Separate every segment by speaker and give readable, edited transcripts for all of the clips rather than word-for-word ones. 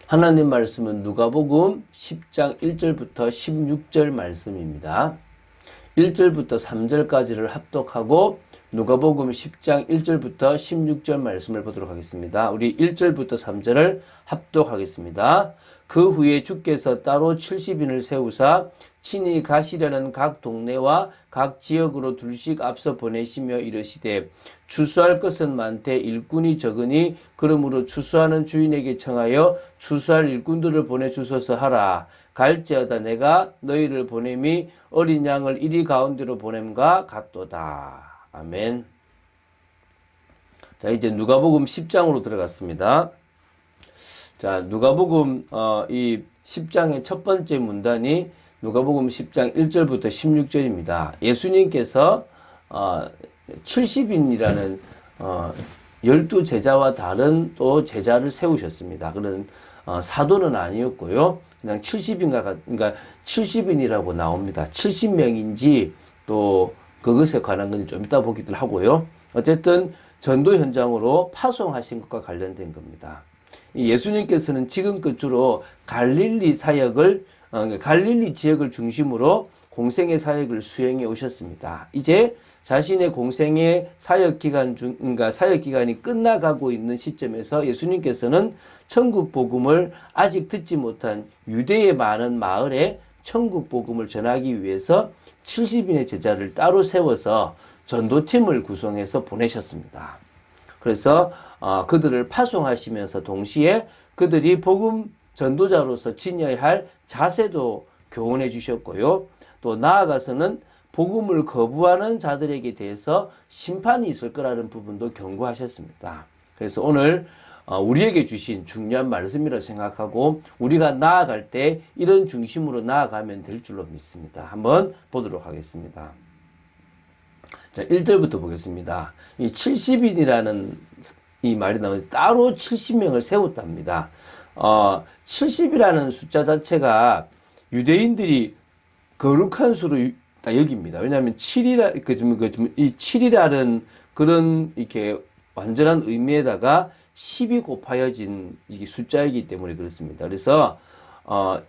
Speaker 1: 하나님 말씀은 누가복음 10장 1절부터 16절 말씀입니다. 1절부터 3절까지를 합독하고 누가복음 10장 1절부터 16절 말씀을 보도록 하겠습니다. 우리 1절부터 3절을 합독하겠습니다. 그 후에 주께서 따로 70인을 세우사 친히 가시려는 각 동네와 각 지역으로 둘씩 앞서 보내시며 이르시되 추수할 것은 많되 일꾼이 적으니 그러므로 추수하는 주인에게 청하여 추수할 일꾼들을 보내주소서 하라. 갈지어다 내가 너희를 보냄이 어린 양을 이리 가운데로 보냄과 같도다. 아멘. 자, 이제 누가복음 10장으로 들어갔습니다. 자, 누가복음 이 10장의 첫 번째 문단이 누가복음 10장 1절부터 16절입니다. 예수님께서 70인이라는 12제자와 다른 또 제자를 세우셨습니다. 그런 사도는 아니었고요. 그냥 70인가, 70인이라고 나옵니다. 70명인지 또 그것에 관한 건 좀 이따 보기도 하고요. 어쨌든 전도 현장으로 파송하신 것과 관련된 겁니다. 예수님께서는 지금껏 주로 갈릴리 사역을, 갈릴리 지역을 중심으로 공생의 사역을 수행해 오셨습니다. 이제 자신의 공생의 사역 기간이 끝나가고 있는 시점에서 예수님께서는 천국 복음을 아직 듣지 못한 유대의 많은 마을에 천국 복음을 전하기 위해서 70인의 제자를 따로 세워서 전도팀을 구성해서 보내셨습니다. 그래서 그들을 파송하시면서 동시에 그들이 복음 전도자로서 지녀야 할 자세도 교훈해 주셨고요. 또 나아가서는 복음을 거부하는 자들에게 대해서 심판이 있을 거라는 부분도 경고하셨습니다. 그래서 오늘 우리에게 주신 중요한 말씀이라고 생각하고 우리가 나아갈 때 이런 중심으로 나아가면 될 줄로 믿습니다. 한번 보도록 하겠습니다. 자, 1절부터 보겠습니다. 이 70인이라는 이 말이 나오는데 따로 70명을 세웠답니다. 70이라는 숫자 자체가 유대인들이 거룩한 수로 여깁니다. 왜냐하면 7이라는 그런 이렇게 완전한 의미에다가 10이 곱하여진 이게 숫자이기 때문에 그렇습니다. 그래서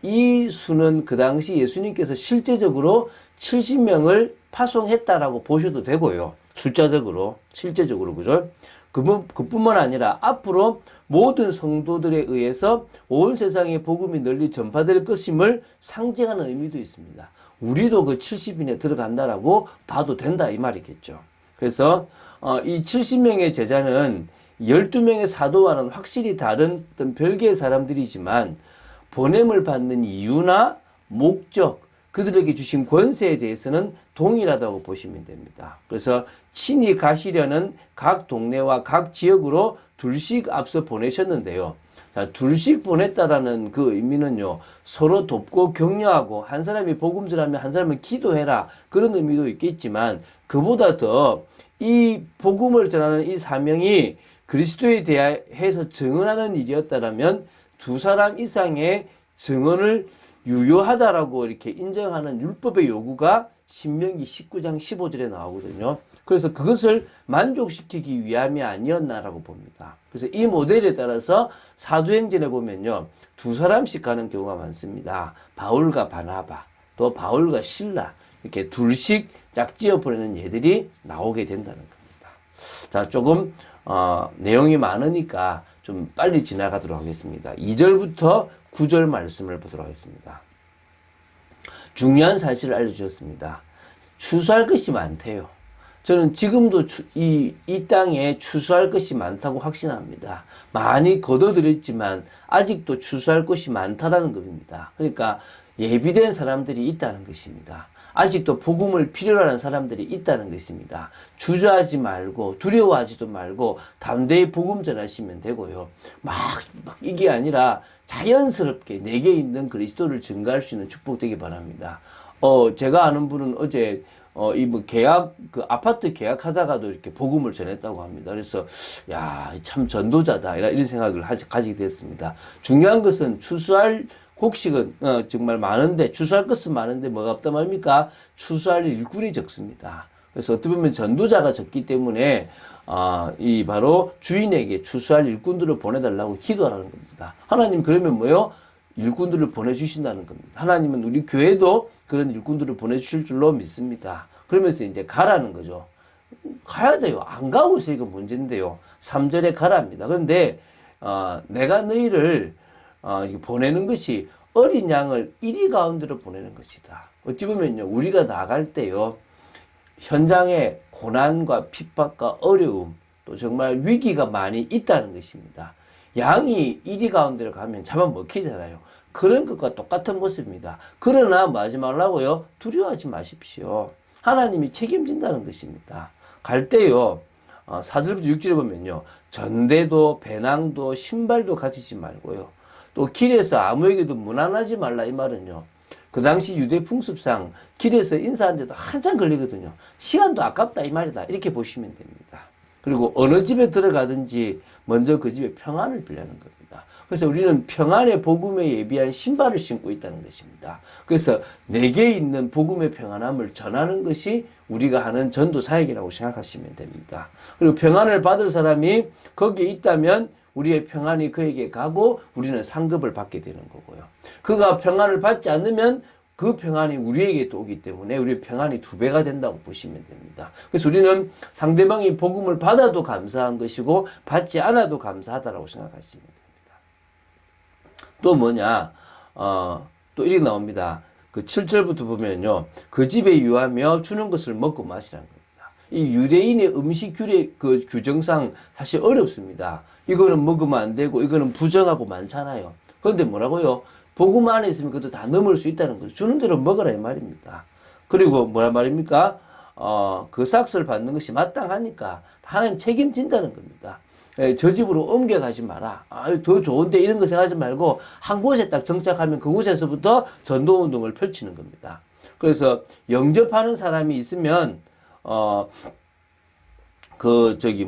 Speaker 1: 이 수는 그 당시 예수님께서 실제적으로 70명을 파송했다라고 보셔도 되고요. 숫자적으로, 실제적으로, 그죠? 그뿐만 아니라 앞으로 모든 성도들에 의해서 온 세상에 복음이 널리 전파될 것임을 상징하는 의미도 있습니다. 우리도 그 70인에 들어간다라고 봐도 된다 이 말이겠죠. 그래서 이 70명의 제자는 12명의 사도와는 확실히 다른 어떤 별개의 사람들이지만 보냄을 받는 이유나 목적, 그들에게 주신 권세에 대해서는 동일하다고 보시면 됩니다. 그래서 친히 가시려는 각 동네와 각 지역으로 둘씩 앞서 보내셨는데요. 자, 둘씩 보냈다라는 그 의미는요, 서로 돕고 격려하고 한 사람이 복음 전하면 한 사람은 기도해라 그런 의미도 있겠지만 그보다 더 이 복음을 전하는 이 사명이 그리스도에 대해서 증언하는 일이었다라면 두 사람 이상의 증언을 유효하다라고 이렇게 인정하는 율법의 요구가 신명기 19장 15절에 나오거든요. 그래서 그것을 만족시키기 위함이 아니었나라고 봅니다. 그래서 이 모델에 따라서 사도행전에 보면요, 두 사람씩 가는 경우가 많습니다. 바울과 바나바, 또 바울과 실라, 이렇게 둘씩 짝지어 보내는 예들이 나오게 된다는 겁니다. 자, 조금 내용이 많으니까 좀 빨리 지나가도록 하겠습니다. 2절부터 9절 말씀을 보도록 하겠습니다. 중요한 사실을 알려주셨습니다. 추수할 것이 많대요. 저는 지금도 이 땅에 추수할 것이 많다고 확신합니다. 많이 거둬들였지만 아직도 추수할 것이 많다라는 겁니다. 그러니까 예비된 사람들이 있다는 것입니다. 아직도 복음을 필요로 하는 사람들이 있다는 것입니다. 주저하지 말고 두려워하지도 말고 담대히 복음 전하시면 되고요. 막 이게 아니라 자연스럽게 내게 있는 그리스도를 증거할 수 있는 축복 되기 바랍니다. 제가 아는 분은 어제 아파트 계약하다가도 이렇게 복음을 전했다고 합니다. 그래서, 야, 참 전도자다. 이런 생각을 가지게 됐습니다. 중요한 것은 추수할 곡식은, 정말 많은데, 추수할 것은 많은데 뭐가 없단 말입니까? 추수할 일꾼이 적습니다. 그래서 어떻게 보면 전도자가 적기 때문에, 이 바로 주인에게 추수할 일꾼들을 보내달라고 기도하라는 겁니다. 하나님 그러면 뭐요? 일꾼들을 보내주신다는 겁니다. 하나님은 우리 교회도 그런 일꾼들을 보내주실 줄로 믿습니다. 그러면서 이제 가라는 거죠. 가야 돼요. 안 가고 있으니까 문제인데요. 3절에 가랍니다. 그런데 내가 너희를 보내는 것이 어린 양을 이리 가운데로 보내는 것이다. 어찌 보면요, 우리가 나갈 때요, 현장에 고난과 핍박과 어려움, 또 정말 위기가 많이 있다는 것입니다. 양이 이리 가운데로 가면 잡아먹히잖아요. 그런 것과 똑같은 모습입니다. 그러나 뭐 하지 말라고요? 두려워하지 마십시오. 하나님이 책임진다는 것입니다. 갈 때요, 4절부터 6절에 보면요, 전대도 배낭도 신발도 가지지 말고요, 또 길에서 아무에게도 무난하지 말라. 이 말은요, 그 당시 유대 풍습상 길에서 인사하는데도 한참 걸리거든요. 시간도 아깝다 이 말이다. 이렇게 보시면 됩니다. 그리고 어느 집에 들어가든지 먼저 그 집에 평안을 빌라는 겁니다. 그래서 우리는 평안의 복음에 예비한 신발을 신고 있다는 것입니다. 그래서 내게 있는 복음의 평안함을 전하는 것이 우리가 하는 전도 사역이라고 생각하시면 됩니다. 그리고 평안을 받을 사람이 거기에 있다면 우리의 평안이 그에게 가고 우리는 상급을 받게 되는 거고요. 그가 평안을 받지 않으면 그 평안이 우리에게 또 오기 때문에 우리의 평안이 2배가 된다고 보시면 됩니다. 그래서 우리는 상대방이 복음을 받아도 감사한 것이고 받지 않아도 감사하다라고 생각하시면 됩니다. 또 뭐냐, 또 이렇게 나옵니다. 그 7절부터 보면요, 그 집에 유하며 주는 것을 먹고 마시라는 겁니다. 이 유대인의 음식 그 규정상 사실 어렵습니다. 이거는 먹으면 안 되고 이거는 부정하고 많잖아요. 그런데 뭐라고요? 복음 안에 있으면 그것도 다 넘을 수 있다는 거죠. 주는 대로 먹으라 이 말입니다. 그리고 뭐라 말입니까? 그 삭스를 받는 것이 마땅하니까 하나님 책임진다는 겁니다. 저 집으로 옮겨가지 마라. 더 좋은데 이런 거 생각하지 말고 한 곳에 딱 정착하면 그곳에서부터 전도운동을 펼치는 겁니다. 그래서 영접하는 사람이 있으면 그렇게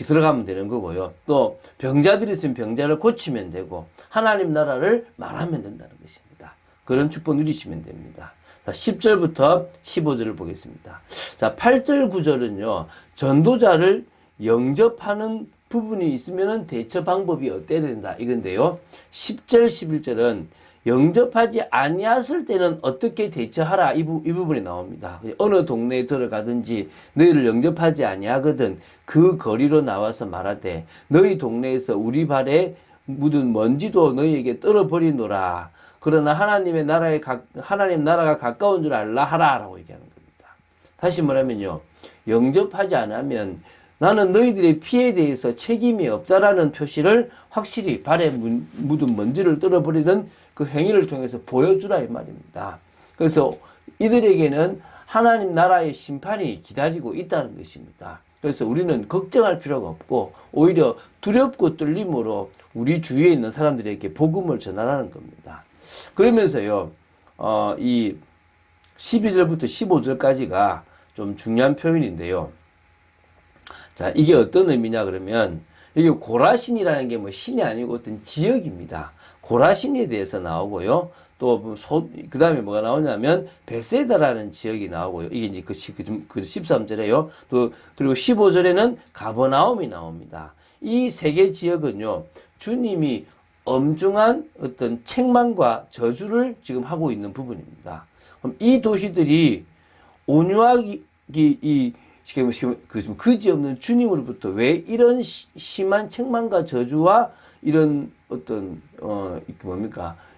Speaker 1: 들어가면 되는 거고요. 또 병자들이 있으면 병자를 고치면 되고 하나님 나라를 말하면 된다는 것입니다. 그런 축복 누리시면 됩니다. 자, 10절부터 15절을 보겠습니다. 자, 8절 9절은요. 전도자를 영접하는 부분이 있으면 대처 방법이 어때야 된다 이건데요. 10절 11절은 영접하지 아니했을 때는 어떻게 대처하라 이 부분이 나옵니다. 어느 동네에 들어가든지 너희를 영접하지 아니하거든 그 거리로 나와서 말하되 너희 동네에서 우리 발에 묻은 먼지도 너희에게 떨어버리노라. 그러나 하나님 나라가 가까운 줄 알라 하라라고 얘기하는 겁니다. 다시 말하면요, 영접하지 않으면 나는 너희들의 피해에 대해서 책임이 없다라는 표시를 확실히 발에 묻은 먼지를 떨어버리는 그 행위를 통해서 보여주라 이 말입니다. 그래서 이들에게는 하나님 나라의 심판이 기다리고 있다는 것입니다. 그래서 우리는 걱정할 필요가 없고 오히려 두렵고 떨림으로 우리 주위에 있는 사람들에게 복음을 전하라는 겁니다. 그러면서요, 이 12절부터 15절까지가 좀 중요한 표현인데요. 자, 이게 어떤 의미냐 그러면 이게 고라신이라는 게 뭐 신이 아니고 어떤 지역입니다. 고라신에 대해서 나오고요. 또 그 다음에 뭐가 나오냐면 베세다라는 지역이 나오고요. 이게 이제 그 13절에요. 또 그리고 15절에는 가버나움이 나옵니다. 이 세 개 지역은요, 주님이 엄중한 어떤 책망과 저주를 지금 하고 있는 부분입니다. 그럼 이 도시들이 온유하기 그지없는 주님으로부터 왜 이런 심한 책망과 저주와 이런 어떤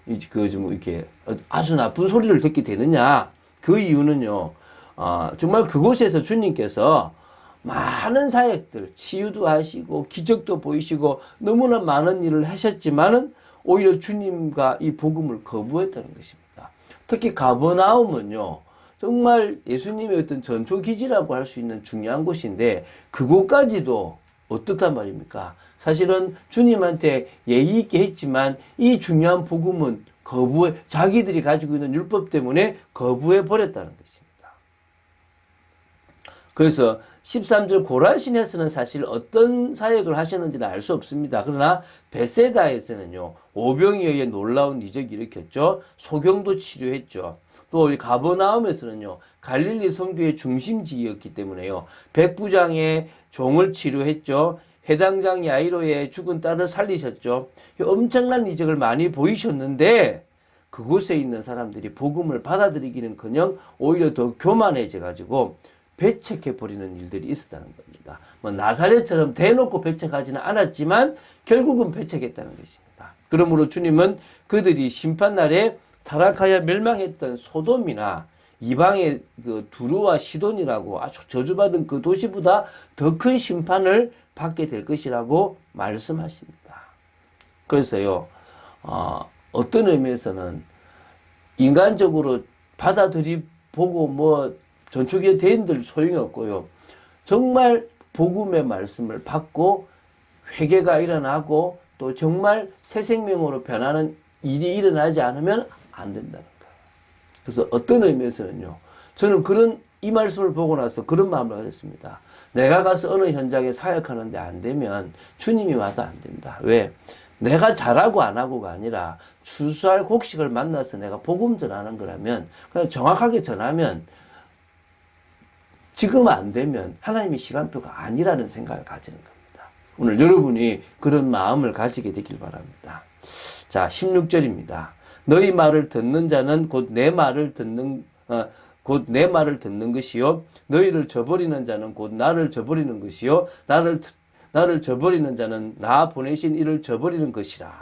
Speaker 1: 이렇게 아주 나쁜 소리를 듣게 되느냐? 그 이유는요, 정말 그곳에서 주님께서 많은 사역들, 치유도 하시고 기적도 보이시고 너무나 많은 일을 하셨지만은 오히려 주님과 이 복음을 거부했다는 것입니다. 특히 가버나움은요, 정말 예수님의 어떤 전초기지라고 할 수 있는 중요한 곳인데 그곳까지도 어떻단 말입니까? 사실은 주님한테 예의 있게 했지만 이 중요한 복음은 자기들이 가지고 있는 율법 때문에 거부해 버렸다는 것입니다. 그래서 13절 고라신에서는 사실 어떤 사역을 하셨는지는 알 수 없습니다. 그러나 베세다에서는요, 오병이어의 놀라운 이적이 일으켰죠. 소경도 치료했죠. 또 가버나움에서는요, 갈릴리 선교의 중심지였기 때문에요, 백부장의 종을 치료했죠. 해당장 야이로의 죽은 딸을 살리셨죠. 엄청난 이적을 많이 보이셨는데 그곳에 있는 사람들이 복음을 받아들이기는커녕 오히려 더 교만해져 가지고 배척해버리는 일들이 있었다는 겁니다. 뭐 나사렛처럼 대놓고 배척하지는 않았지만 결국은 배척했다는 것입니다. 그러므로 주님은 그들이 심판날에 타락하여 멸망했던 소돔이나 이방의 그 두루와 시돈이라고 아주 저주받은 그 도시보다 더 큰 심판을 받게 될 것이라고 말씀하십니다. 그래서요, 어떤 의미에서는 인간적으로 받아들이보고 뭐 전초기의 대인들 소용이 없고요. 정말 복음의 말씀을 받고 회개가 일어나고 또 정말 새 생명으로 변하는 일이 일어나지 않으면 안 된다는 거예요. 그래서 어떤 의미에서는요, 저는 이 말씀을 보고 나서 그런 마음을 가졌습니다. 내가 가서 어느 현장에 사역하는데 안 되면 주님이 와도 안 된다. 왜? 내가 잘하고 안 하고가 아니라 추수할 곡식을 만나서 내가 복음 전하는 거라면 그냥 정확하게 전하면 지금 안 되면 하나님의 시간표가 아니라는 생각을 가지는 겁니다. 오늘 여러분이 그런 마음을 가지게 되길 바랍니다. 자, 16절입니다. 너희 말을 듣는 자는 곧 내 말을 듣는 것이요, 너희를 저버리는 자는 곧 나를 저버리는 것이요, 나를 저버리는 자는 나 보내신 이를 저버리는 것이라.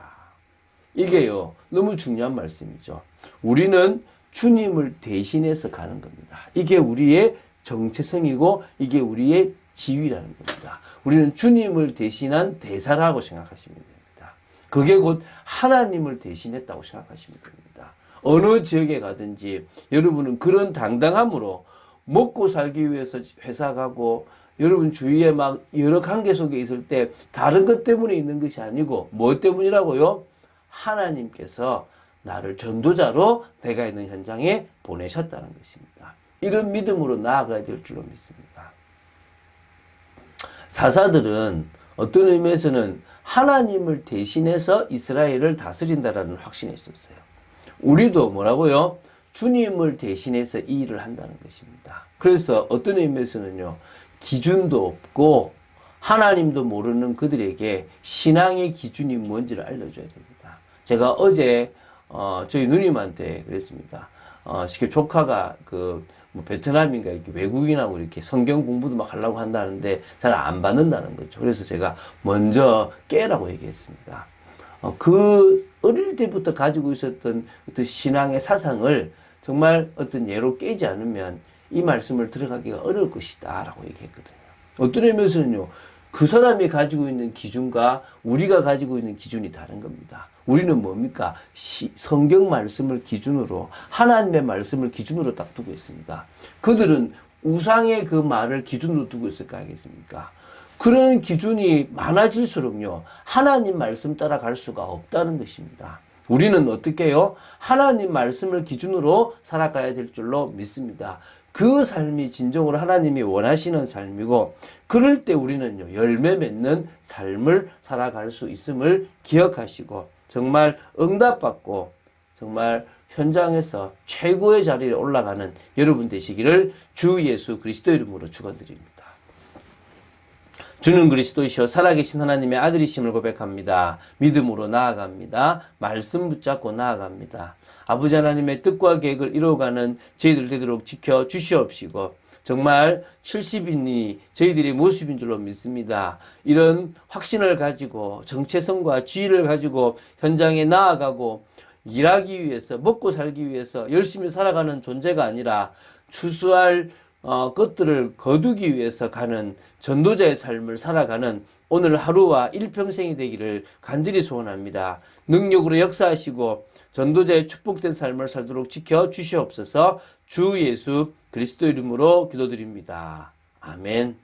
Speaker 1: 이게요, 너무 중요한 말씀이죠. 우리는 주님을 대신해서 가는 겁니다. 이게 우리의 정체성이고 이게 우리의 지위라는 겁니다. 우리는 주님을 대신한 대사라고 생각하시면 됩니다. 그게 곧 하나님을 대신했다고 생각하시면 됩니다. 어느 지역에 가든지 여러분은 그런 당당함으로 먹고 살기 위해서 회사 가고 여러분 주위에 막 여러 관계 속에 있을 때 다른 것 때문에 있는 것이 아니고 뭐 때문이라고요? 하나님께서 나를 전도자로 내가 있는 현장에 보내셨다는 것입니다. 이런 믿음으로 나아가야 될 줄로 믿습니다. 사사들은 어떤 의미에서는 하나님을 대신해서 이스라엘을 다스린다라는 확신이 있었어요. 우리도 뭐라고요? 주님을 대신해서 이 일을 한다는 것입니다. 그래서 어떤 의미에서는요, 기준도 없고 하나님도 모르는 그들에게 신앙의 기준이 뭔지를 알려줘야 됩니다. 제가 어제 저희 누님한테 그랬습니다. 쉽게 조카가 뭐 베트남인가 이렇게 외국인하고 이렇게 성경 공부도 막 하려고 한다는데 잘 안 받는다는 거죠. 그래서 제가 먼저 깨라고 얘기했습니다. 그 어릴 때부터 가지고 있었던 어떤 신앙의 사상을 정말 어떤 예로 깨지 않으면 이 말씀을 들어가기가 어려울 것이다 라고 얘기했거든요. 어떤 의미에서는요, 그 사람이 가지고 있는 기준과 우리가 가지고 있는 기준이 다른 겁니다. 우리는 뭡니까? 성경 말씀을 기준으로, 하나님의 말씀을 기준으로 딱 두고 있습니다. 그들은 우상의 그 말을 기준으로 두고 있을 거 아니겠습니까? 그런 기준이 많아질수록요, 하나님 말씀 따라 갈 수가 없다는 것입니다. 우리는 어떻게 해요? 하나님 말씀을 기준으로 살아가야 될 줄로 믿습니다. 그 삶이 진정으로 하나님이 원하시는 삶이고, 그럴 때 우리는요, 열매 맺는 삶을 살아갈 수 있음을 기억하시고, 정말 응답받고, 정말 현장에서 최고의 자리에 올라가는 여러분 되시기를 주 예수 그리스도 이름으로 축원드립니다. 주는 그리스도이시여 살아계신 하나님의 아들이심을 고백합니다. 믿음으로 나아갑니다. 말씀 붙잡고 나아갑니다. 아버지 하나님의 뜻과 계획을 이루어가는 저희들 되도록 지켜주시옵시고, 정말 70인이 저희들의 모습인 줄로 믿습니다. 이런 확신을 가지고 정체성과 지위를 가지고 현장에 나아가고 일하기 위해서, 먹고 살기 위해서 열심히 살아가는 존재가 아니라 추수할 것들을 거두기 위해서 가는 전도자의 삶을 살아가는 오늘 하루와 일평생이 되기를 간절히 소원합니다. 능력으로 역사하시고 전도자의 축복된 삶을 살도록 지켜주시옵소서. 주 예수 그리스도 이름으로 기도드립니다. 아멘.